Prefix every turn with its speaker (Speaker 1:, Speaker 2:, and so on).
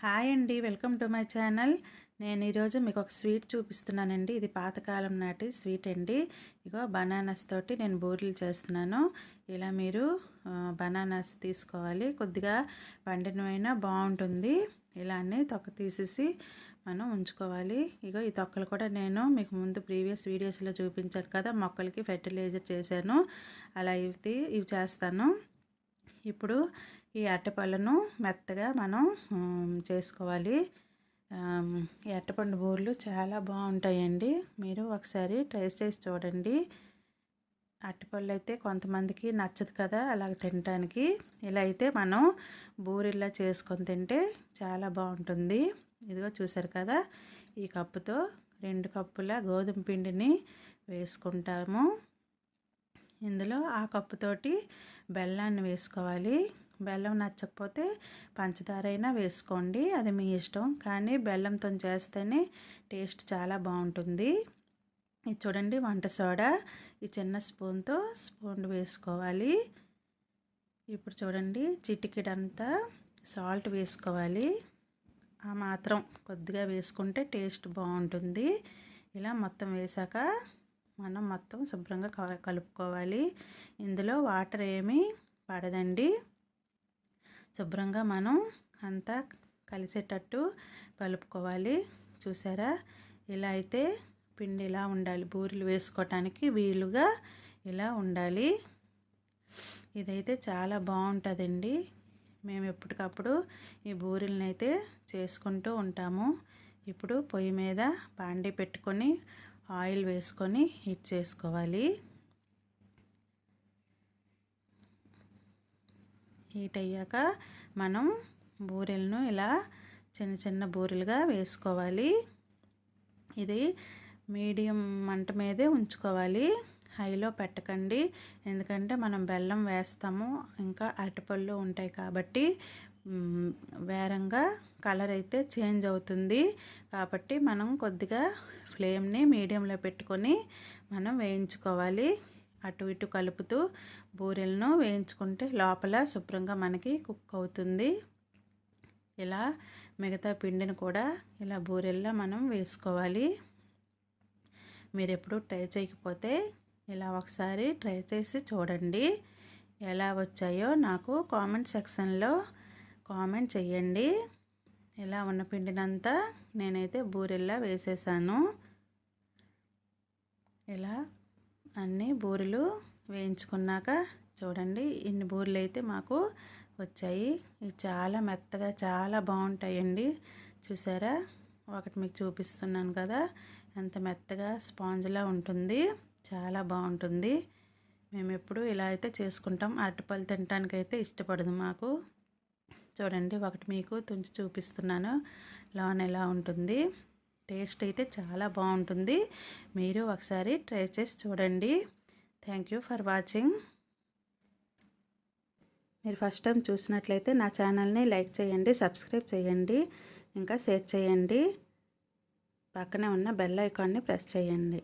Speaker 1: Hi అండి, welcome to my channel. నేను ఈరోజు మీకు ఒక స్వీట్ చూపిస్తున్నానండి. ఇది పాతకాలం నాటి స్వీట్ అండి. ఇగో బనానాస్ తోటి నేను బూరెలు చేస్తున్నాను. ఇలా మీరు బనానాస్ తీసుకోవాలి. కొద్దిగా పండినమైనా బాగుంటుంది. ఇలా అన్నీ తొక్క తీసేసి మనం ఉంచుకోవాలి. ఇగో ఈ తొక్కలు కూడా నేను మీకు ముందు ప్రీవియస్ వీడియోస్లో చూపించాను కదా, మొక్కలకి ఫెర్టిలైజర్ చేశాను. అలా ఇవి చేస్తాను. ఇప్పుడు ఈ అరటిపళ్ళను మెత్తగా మనం చేసుకోవాలి. ఈ అరటిపండు బూరెలు చాలా బాగుంటాయండి. మీరు ఒకసారి ట్రై చేసి చూడండి. అరటిపళ్ళు అయితే కొంతమందికి నచ్చదు కదా అలాగ తినడానికి. ఇలా అయితే మనం బూరెల్లా చేసుకొని తింటే చాలా బాగుంటుంది. ఇదిగో చూసారు కదా, ఈ కప్పుతో 2 కప్పుల గోధుమ పిండిని వేసుకుంటాము. ఇందులో ఆ కప్పుతోటి బెల్లాన్ని వేసుకోవాలి. బెల్లం నచ్చకపోతే పంచదార అయినా వేసుకోండి, అది మీ ఇష్టం. కానీ బెల్లంతో చేస్తేనే టేస్ట్ చాలా బాగుంటుంది. ఇది చూడండి, వంట సోడా ఈ చిన్న స్పూన్ వేసుకోవాలి. ఇప్పుడు చూడండి, చిటికెడంతా సాల్ట్ వేసుకోవాలి. ఆ మాత్రం కొద్దిగా వేసుకుంటే టేస్ట్ బాగుంటుంది. ఇలా మొత్తం వేసాక మనం మొత్తం శుభ్రంగా కలుపుకోవాలి. ఇందులో వాటర్ ఏమీ పడదండి. శుభ్రంగా మనం అంతా కలిసేటట్టు కలుపుకోవాలి. చూసారా, ఇలా అయితే పిండి ఇలా ఉండాలి. బూరెలు వేసుకోవటానికి వీలుగా ఇలా ఉండాలి. ఇదైతే చాలా బాగుంటుందండి. మేము ఎప్పటికప్పుడు ఈ బూరెలను అయితే చేసుకుంటూ ఉంటాము. ఇప్పుడు పొయ్యి మీద బాండీ పెట్టుకొని ఆయిల్ వేసుకొని హీట్ చేసుకోవాలి. హీట్ అయ్యాక మనం బూరెలను ఇలా చిన్న చిన్న బూరెలుగా వేసుకోవాలి. ఇది మీడియం మంట మీదే ఉంచుకోవాలి, హైలో పెట్టకండి. ఎందుకంటే మనం బెల్లం వేస్తాము, ఇంకా అరటిపళ్ళు ఉంటాయి కాబట్టి వేరంగా కలర్ అయితే చేంజ్ అవుతుంది. కాబట్టి మనం కొద్దిగా ఫ్లేమ్ని మీడియంలో పెట్టుకొని మనం వేయించుకోవాలి. అటు ఇటు కలుపుతూ బూరెలను వేయించుకుంటే లోపల శుభ్రంగా మనకి కుక్ అవుతుంది. ఇలా మిగతా పిండిని కూడా ఇలా బూరెల్లా మనం వేసుకోవాలి. మీరు ఎప్పుడు ట్రై చేయకపోతే ఇలా ఒకసారి ట్రై చేసి చూడండి. ఎలా వచ్చాయో నాకు కామెంట్ సెక్షన్లో కామెంట్ చేయండి. ఇలా ఉన్న పిండినంతా నేనైతే బూరెల్లా వేసేసాను. ఇలా అన్ని బూరెలు వేయించుకున్నాక చూడండి, ఇన్ని బూరెలు అయితే మాకు వచ్చాయి. ఇవి చాలా మెత్తగా చాలా బాగుంటాయండి. చూసారా, ఒకటి మీకు చూపిస్తున్నాను కదా, ఎంత మెత్తగా స్పాంజ్లా ఉంటుంది. చాలా బాగుంటుంది. మేము ఎప్పుడు ఇలా అయితే చేసుకుంటాం. అరటిపళ్ళు తినడానికి అయితే ఇష్టపడదు మాకు. చూడండి, ఒకటి మీకు తుంచి చూపిస్తున్నాను, లోన్ ఎలా ఉంటుంది. టేస్ట్ అయితే చాలా బాగుంటుంది. మీరు ఒకసారి ట్రై చేసి చూడండి. Thank you for watching. మీరు ఫస్ట్ టైం చూసినట్లయితే నా ఛానల్ని లైక్ చేయండి, సబ్స్క్రైబ్ చేయండి, ఇంకా షేర్ చేయండి. పక్కనే ఉన్న బెల్ ఐకాన్ని ప్రెస్ చేయండి.